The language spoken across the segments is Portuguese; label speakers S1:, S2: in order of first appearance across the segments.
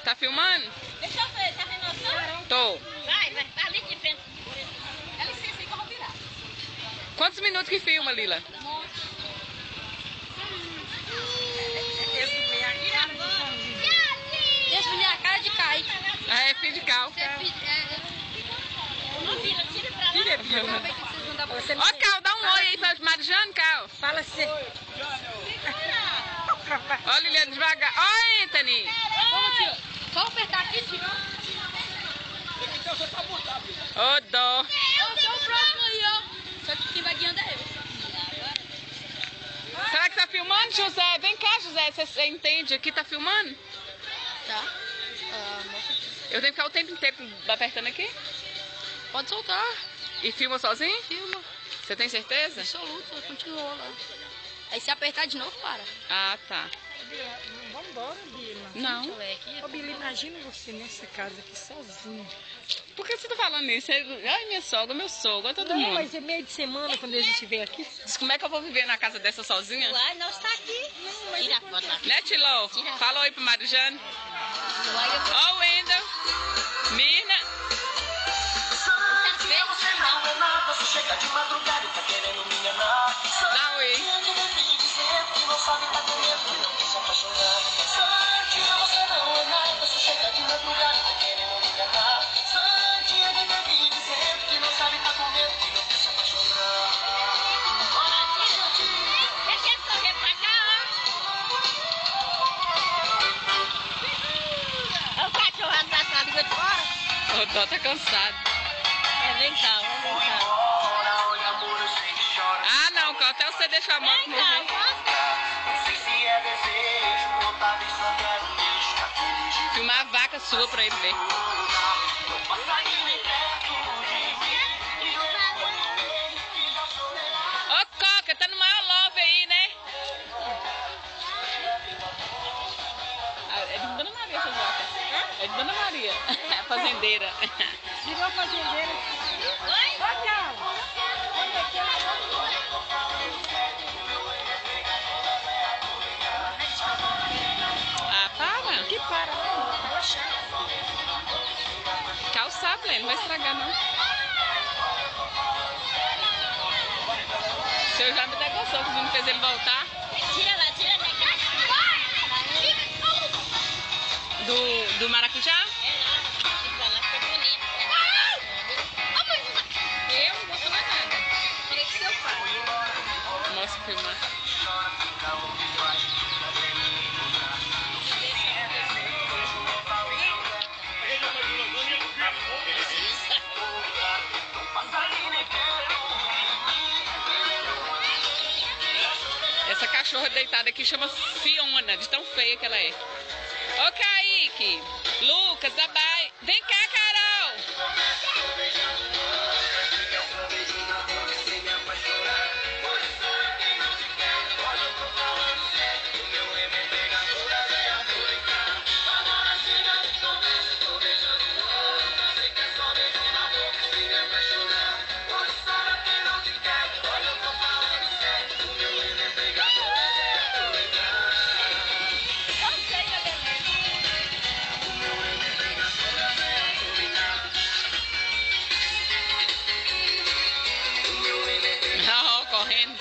S1: Tá filmando?
S2: Deixa eu ver, tá vendo noção?
S1: Tô.
S2: Vai, tá ali de frente. Dá licença aí que eu vou virar.
S1: Quantos minutos que filma, Lila?
S2: Esse menino é a cara de cair.
S1: Ah, é filho de Cal.
S2: Tira pra lá.
S1: Ó, Cal, dá um oi aí pra Marijane, Cal.
S3: Fala assim.
S1: Ó, Liliana, devagar. Ó, Anthony.
S2: Vamos, tio. Vamos apertar aqui, tio.
S1: Ô, dó.
S2: Eu sou o próximo aí, ó. Só que quem vai guiando é eu.
S1: Será que tá filmando, José? Vem cá, José. Você entende aqui? Tá filmando?
S2: Tá.
S1: Eu tenho que ficar o tempo inteiro apertando aqui?
S2: Pode soltar.
S1: E filma sozinho?
S2: Filma.
S1: Você tem certeza?
S2: Absoluto, continua lá. Aí se apertar de novo, para.
S1: Ah, tá.
S3: Vamos embora, Bila.
S1: Não.
S2: Deixa eu ver aqui.
S3: Ô, Bila, imagina você nessa casa aqui sozinha.
S1: Por que você tá falando isso? Ai, minha sogra, meu sogro, todo
S3: Não,
S1: mundo.
S3: mas é meio de semana quando a gente vem aqui.
S1: Como é que eu vou viver na casa dessa sozinha?
S2: Uai, nós tá aqui. Tira a foto lá.
S1: Né, Tilo?
S2: Tira.
S1: Fala oi pro Marijane.
S2: Uai, eu vou...
S1: Ó, o Wendel. Mirna.
S2: Tá feio,
S4: Você não é nada, você chega de madrugada e tá querendo me enganar.
S1: Dá oi.
S4: Que não sabe tá com medo e não quer se apaixonar. Santinha, você não é nada, você chega de madrugada e tá querendo me enganar. Santinha, me bebe dizendo que não sabe tá com medo e não quer se apaixonar.
S2: Você quer correr pra cá, ó? Olha o cachorro abraçado de fora.
S1: O Dó tá cansado.
S2: Vem cá, vem cá.
S4: Ora, olha, amor, eu sei que chora.
S1: Ah, não, Cal, até você deixar a moto
S2: Vem cá,
S1: mover.
S2: posso?
S4: Não sei se é desejo, ou talvez só quero um beijo daquele jeito.
S1: Filmar a vaca sua pra ele ver.
S4: Um passarinho em perto de mim e eu lembrei que já chorei.
S1: Ô, Coca, tá no maior love aí, né? Ah, é de Dona Maria essa vaca. É de Dona Maria, a fazendeira.
S3: Virou fazendeira.
S2: Oi?
S3: Ó, Cal.
S1: Ah, para.
S3: Que para, não. Fala chato.
S1: Cal sabe, né? Não vai estragar, não. O senhor já me negociou que o menino fez ele voltar
S2: Tira lá, tira lá.
S1: do maracujá.
S2: É lá. Fica lá, fica bonito. Eu não vou falar nada. Falei com seu pai.
S1: Mostra o filmar. Essa cachorra deitada aqui chama Fiona, de tão feia que ela é. Ô, Kaique, Lucas, Abai, vem cá, Carol. Não, correndo.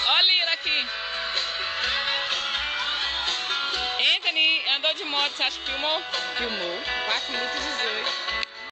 S1: Ó, Lila aqui. Anthony andou de moto, você acha que filmou? Filmou. 4 minutos e 18.